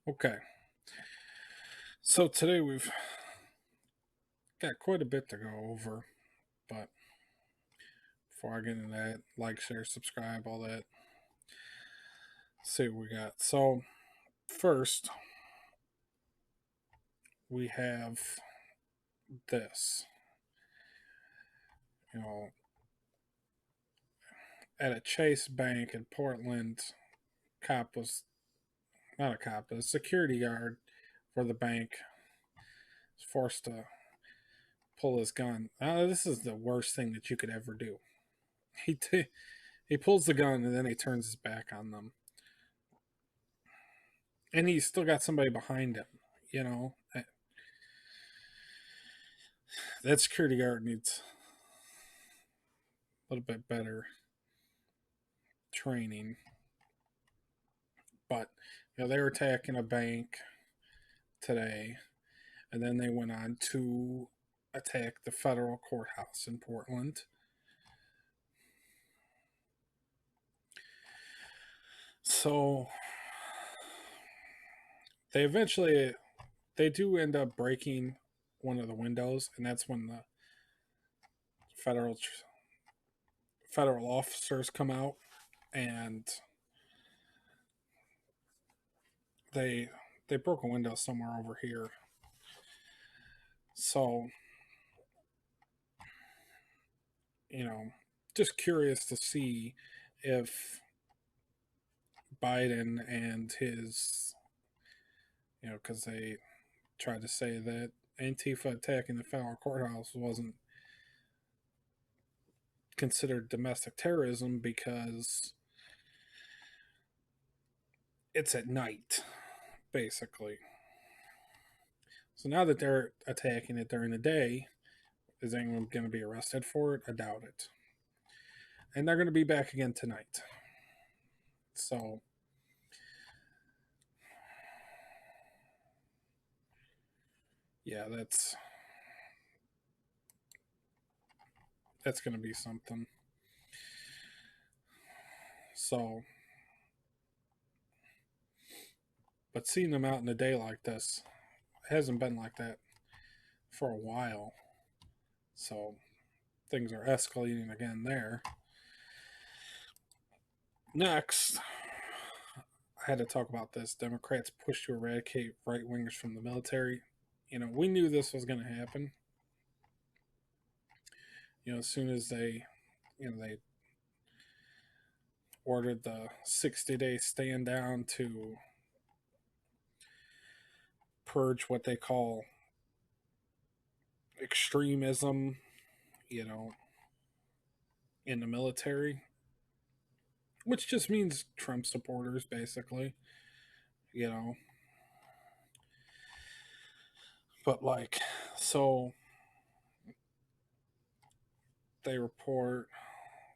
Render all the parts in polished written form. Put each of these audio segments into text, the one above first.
Okay, so today we've got quite a bit to go over, but before I get into that, like, share, subscribe, all that, see what we got. So, first, we have this. You know, at a Chase Bank in Portland, cop was not a cop, but a security guard for the bank was forced to pull his gun. This is the worst thing that you could ever do. He pulls the gun and then he turns his back on them, and he's still got somebody behind him. You know, that security guard needs a little bit better training. But they were attacking a bank today, and then they went on to attack the federal courthouse in Portland. So they do end up breaking one of the windows, and that's when the federal federal officers come out, and they they broke a window somewhere over here. So, you know, just curious to see if Biden and his, because they tried to say that Antifa attacking the federal courthouse wasn't considered domestic terrorism because it's at night, basically. So now that they're attacking it during the day, is anyone going to be arrested for it? I doubt it. And they're going to be back again tonight. So, yeah, that's going to be something. So, but seeing them out in the day like this hasn't been like that for a while. So, things are escalating again there. Next, I had to talk about this. Democrats push to eradicate right wingers from the military. We knew this was going to happen. As soon as they ordered the 60-day stand down to purge what they call extremism, you know, in the military, which just means Trump supporters, basically, you know. But, so they report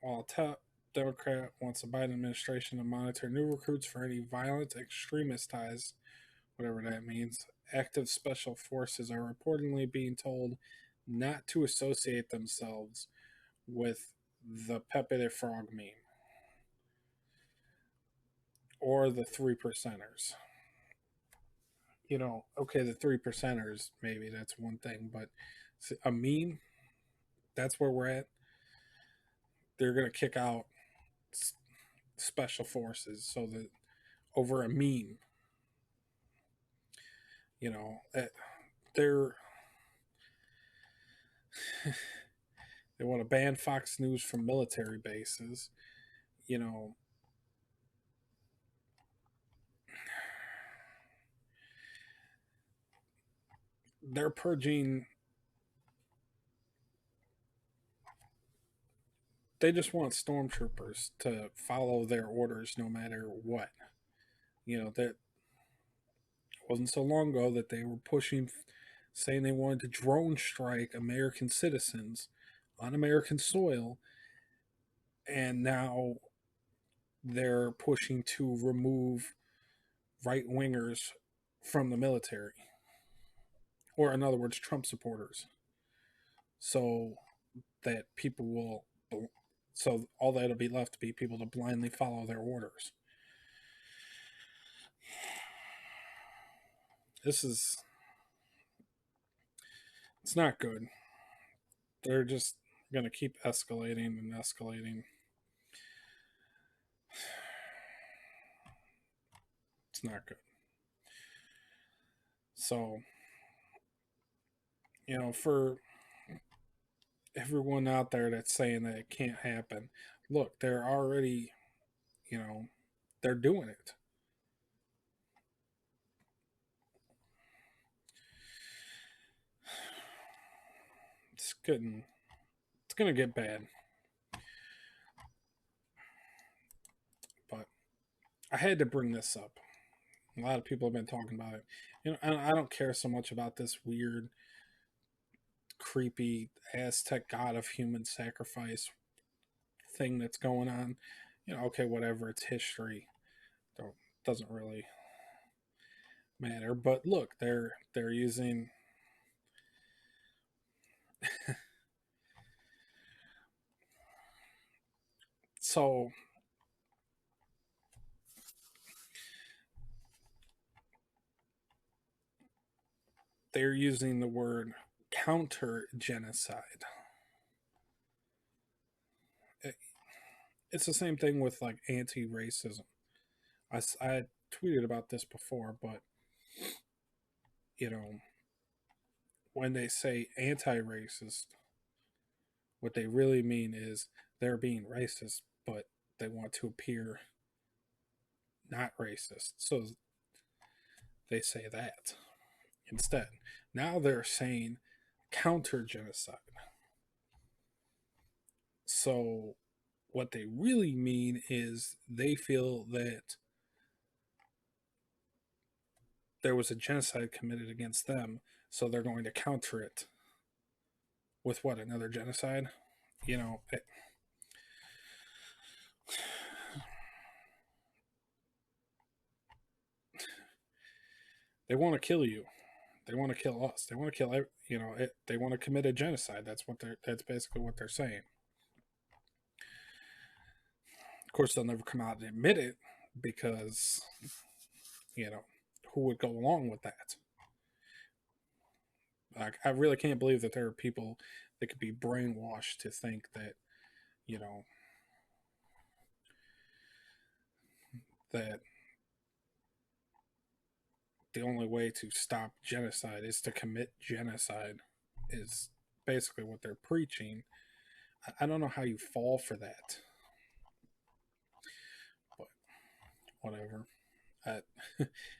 while a top Democrat wants the Biden administration to monitor new recruits for any violent extremist ties, whatever that means. Active special forces are reportedly being told not to associate themselves with the Pepe the Frog meme or the three percenters. Okay, the three percenters, maybe that's one thing, but a meme, that's where we're at. They're going to kick out special forces so that over a meme, they're they want to ban Fox News from military bases. You know, they're purging. They just want stormtroopers to follow their orders no matter what. That wasn't so long ago that they were pushing, saying they wanted to drone strike American citizens on American soil, and now they're pushing to remove right wingers from the military, or in other words, Trump supporters, so that people will, so all that'll be left to be people to blindly follow their orders. This is it's not good. They're just going to keep escalating and escalating. It's not good. So, for everyone out there that's saying that it can't happen, look, they're already, you know, they're doing it. It's getting, it's going to get bad. But I had to bring this up. A lot of people have been talking about it. And I don't care so much about this weird, creepy Aztec god of human sacrifice thing that's going on. Okay, whatever. It's history. Don't doesn't really matter. But look, they're using so they're using the word counter genocide. It's the same thing with like anti racism. I tweeted about this before, but you know, when they say anti racist, what they really mean is they're being racist, but they want to appear not racist. So they say that instead. Now they're saying counter genocide. So what they really mean is they feel that there was a genocide committed against them, so they're going to counter it with what, another genocide? You know, it, they want to kill you. They want to kill us. They want to kill, they want to commit a genocide. That's basically what they're saying. Of course, they'll never come out and admit it because, you know, who would go along with that? Like, I really can't believe that there are people that could be brainwashed to think that, you know, that the only way to stop genocide is to commit genocide, is basically what they're preaching. I don't know how you fall for that, but whatever. I,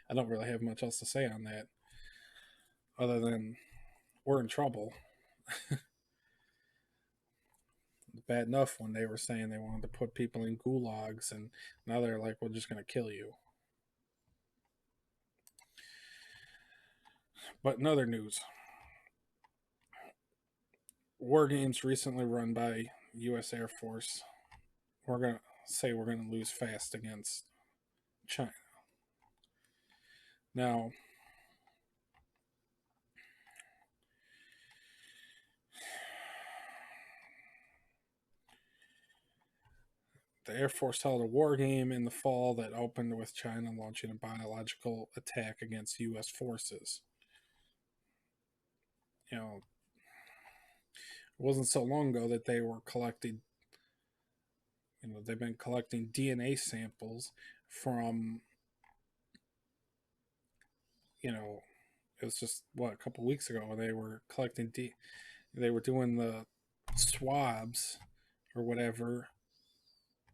I don't really have much else to say on that other than we're in trouble. Bad enough when they were saying they wanted to put people in gulags, and now they're like, we're just going to kill you. But in other news, war games recently run by U.S. Air Force. We're going to say we're going to lose fast against China. Now, the Air Force held a war game in the fall that opened with China launching a biological attack against U.S. forces. It wasn't so long ago that they were collecting, they've been collecting DNA samples from, it was just, a couple weeks ago, they were collecting, they were doing the swabs or whatever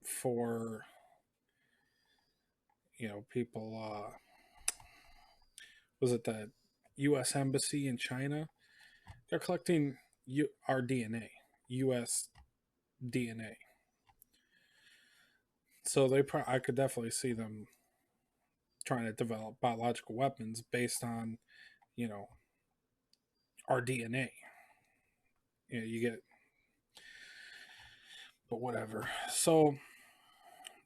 for, people, was it the U.S. Embassy in China? They're collecting our DNA, U.S. DNA. So I could definitely see them trying to develop biological weapons based on, you know, our DNA. You get, but whatever. So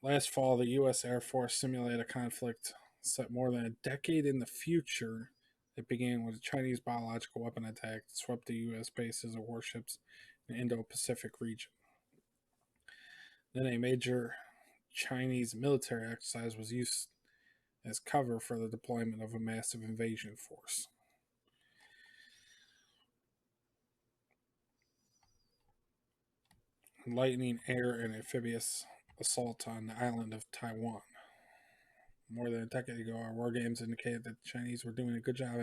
last fall, the U.S. Air Force simulated a conflict set more than a decade in the future. It began with a Chinese biological weapon attack that swept the U.S. bases and warships in the Indo-Pacific region. Then a major Chinese military exercise was used as cover for the deployment of a massive invasion force. Lightning, air, and amphibious assault on the island of Taiwan. More than a decade ago, our war games indicated that the Chinese were doing a good job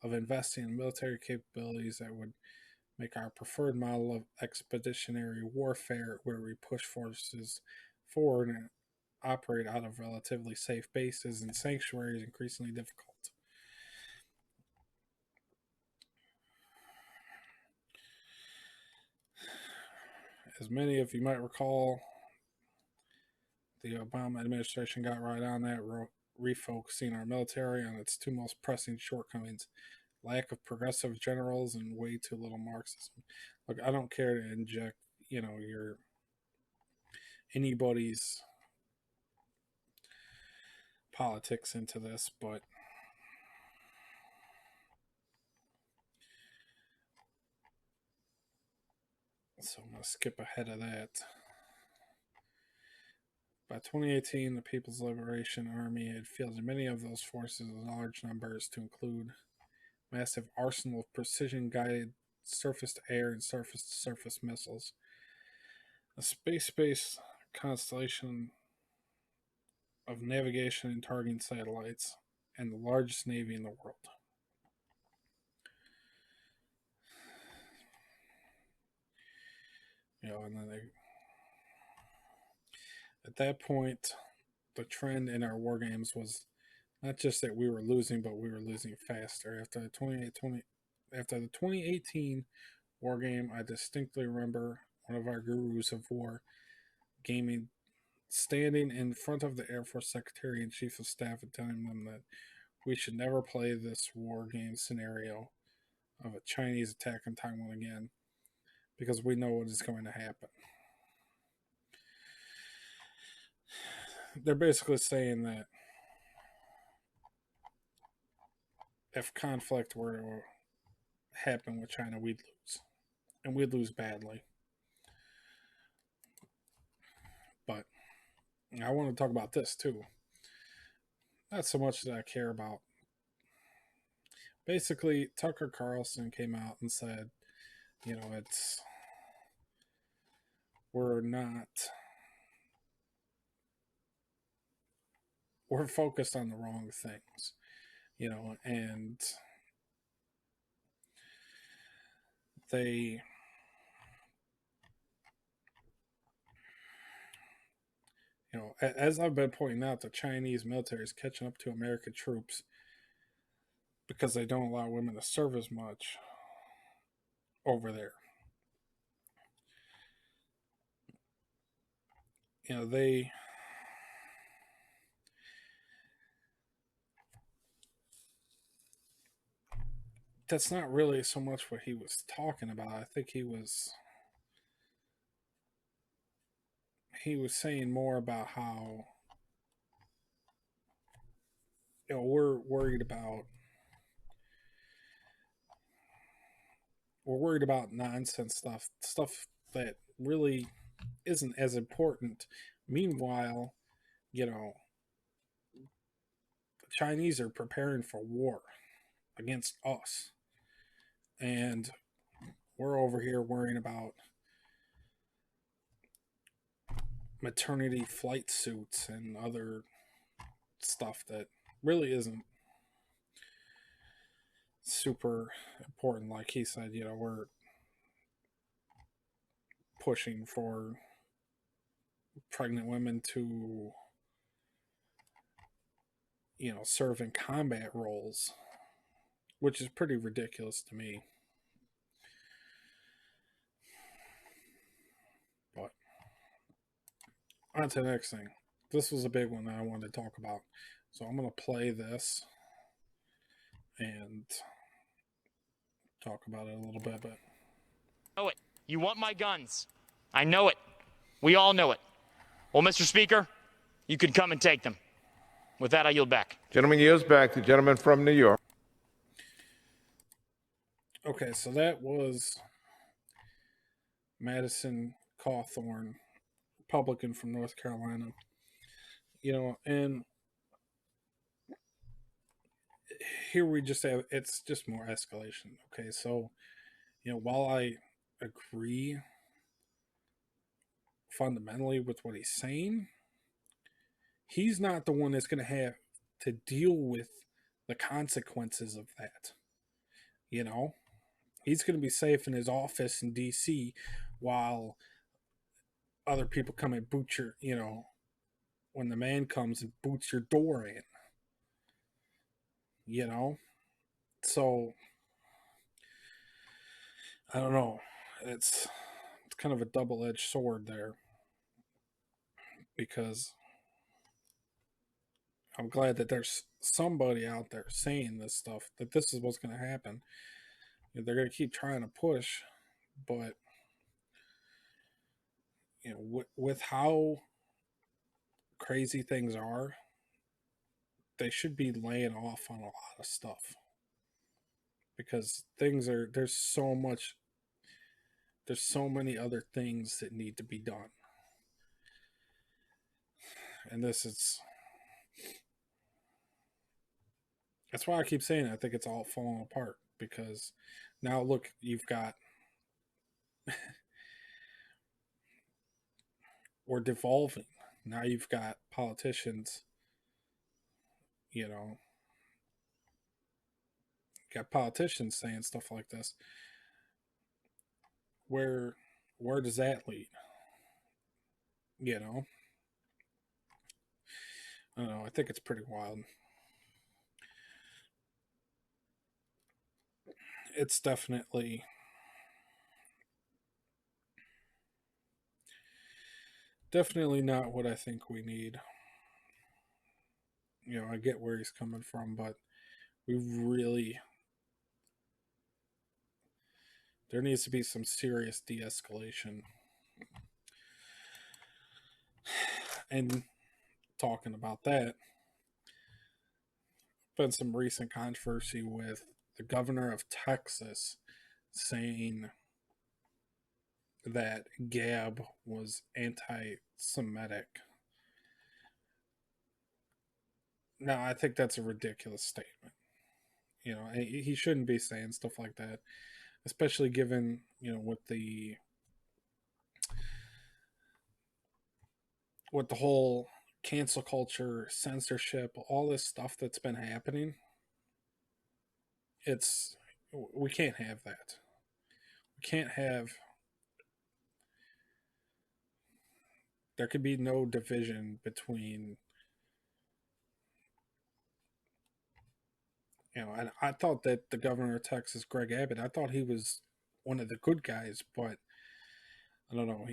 of investing in military capabilities that would make our preferred model of expeditionary warfare, where we push forces forward and operate out of relatively safe bases and sanctuaries, increasingly difficult. As many of you might recall, the Obama administration got right on that, refocusing our military on its two most pressing shortcomings: lack of progressive generals and way too little Marxism. Look, I don't care to inject, your anybody's politics into this, but so I'm going to skip ahead of that. By 2018, the People's Liberation Army had fielded many of those forces in large numbers, to include massive arsenal of precision-guided surface-to-air and surface-to-surface missiles, a space-based constellation of navigation and targeting satellites, and the largest navy in the world. And then at that point, the trend in our war games was not just that we were losing, but we were losing faster. After the 2018 war game, I distinctly remember one of our gurus of war gaming standing in front of the Air Force Secretary and Chief of Staff and telling them that we should never play this war game scenario of a Chinese attack on Taiwan again, because we know what is going to happen. They're basically saying that if conflict were to happen with China, we'd lose. And we'd lose badly. But I want to talk about this too. Not so much that I care about. Basically, Tucker Carlson came out and said, we're focused on the wrong things, and they as I've been pointing out, the Chinese military is catching up to American troops because they don't allow women to serve as much over there. That's not really so much what he was talking about. I think he was saying more about how we're worried about nonsense stuff that really isn't as important. Meanwhile, the Chinese are preparing for war against us, and we're over here worrying about maternity flight suits and other stuff that really isn't super important. Like he said, we're pushing for pregnant women to serve in combat roles, which is pretty ridiculous to me. But on to the next thing. This was a big one that I wanted to talk about, so I'm going to play this and talk about it a little bit. But know it. You want my guns. I know it. We all know it. Well, Mr. Speaker, you can come and take them. With that, I yield back. Gentleman yields back. The gentleman from New York. Okay, so that was Madison Cawthorn, Republican from North Carolina. And here we just have it's just more escalation. Okay, so while I agree fundamentally with what he's saying, he's not the one that's going to have to deal with the consequences of that. You know, he's going to be safe in his office in DC while other people come and boot your, when the man comes and boots your door in, you know? So, I don't know. It's kind of a double-edged sword there because I'm glad that there's somebody out there saying this stuff, that this is what's going to happen. They're going to keep trying to push, but with how crazy things are, they should be laying off on a lot of stuff because there's so many other things that need to be done. And that's why I keep saying I think it's all falling apart because now look, you've got we're devolving. Now you've got politicians, you know, got politicians saying stuff like this. Where where does that lead? You know, I don't know. I think it's pretty wild. It's definitely not what I think we need. I get where he's coming from, but we really there needs to be some serious de-escalation. And talking about that, been some recent controversy with the governor of Texas saying that Gab was anti-Semitic. Now, I think that's a ridiculous statement. He shouldn't be saying stuff like that, especially given with the whole cancel culture, censorship, all this stuff that's been happening. It's we can't have that. We can't have. There could be no division between. And I thought that the governor of Texas, Greg Abbott, I thought he was one of the good guys, but I don't know.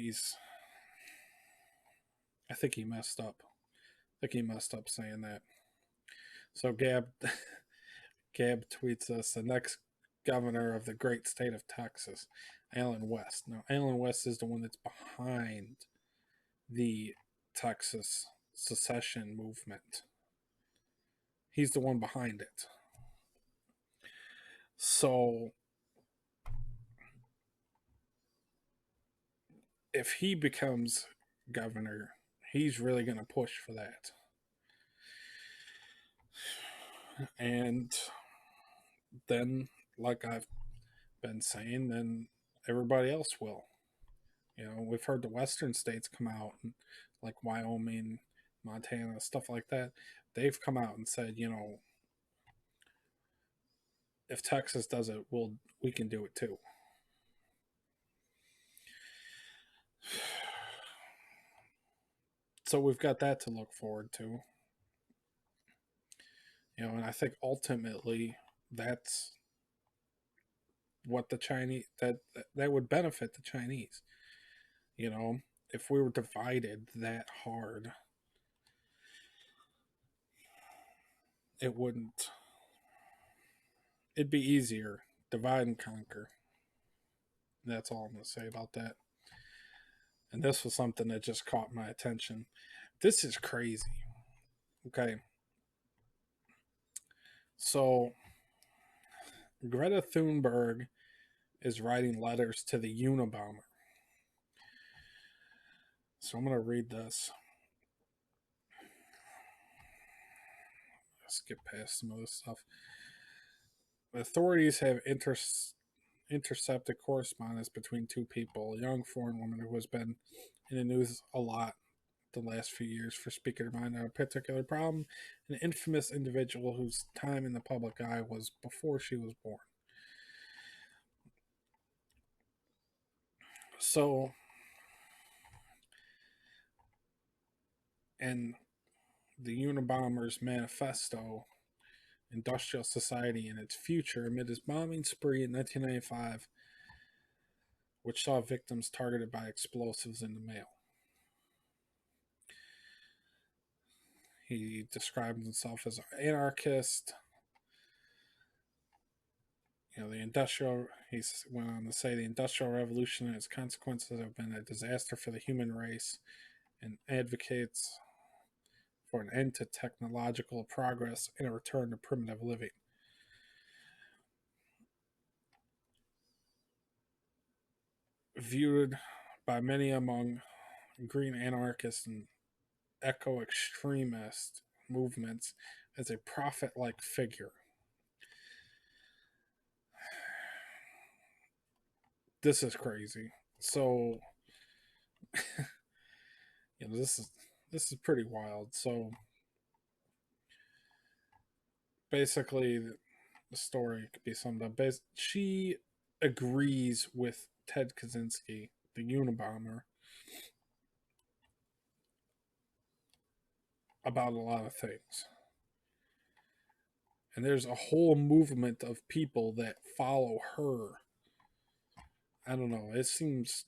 I think he messed up. I think he messed up saying that. So Gab tweets us the next governor of the great state of Texas, Alan West. Now, Alan West is the one that's behind the Texas secession movement. He's the one behind it. So if he becomes governor, he's really going to push for that. And then, like I've been saying, then everybody else will. We've heard the western states come out, like Wyoming, Montana, stuff like that. They've come out and said, if Texas does it, we can do it too. So we've got that to look forward to. And I think ultimately that's what the Chinese that would benefit the Chinese. If we were divided that hard, it wouldn't. It'd be easier. Divide and conquer. That's all I'm going to say about that. And this was something that just caught my attention. This is crazy. Okay. So, Greta Thunberg is writing letters to the Unabomber. So, I'm going to read this. Skip past some of this stuff. Authorities have intercepted correspondence between two people, a young foreign woman who has been in the news a lot the last few years for speaking her mind on a particular problem, an infamous individual whose time in the public eye was before she was born. So, and the Unabomber's manifesto, Industrial Society and Its Future, amid his bombing spree in 1995, which saw victims targeted by explosives in the mail. He described himself as an anarchist. He went on to say the Industrial Revolution and its consequences have been a disaster for the human race, and advocates for an end to technological progress and a return to primitive living. Viewed by many among green anarchists and eco-extremist movements as a prophet-like figure. This is crazy. So, this is pretty wild. So, basically, the story could be summed up. She agrees with Ted Kaczynski, the Unabomber, about a lot of things. And there's a whole movement of people that follow her. I don't know. It seems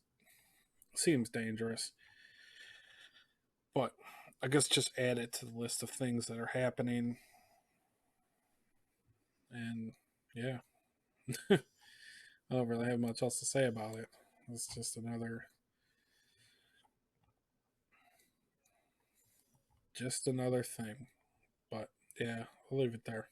dangerous. But I guess just add it to the list of things that are happening. And yeah. I don't really have much else to say about it. It's just another thing. But yeah, I'll leave it there.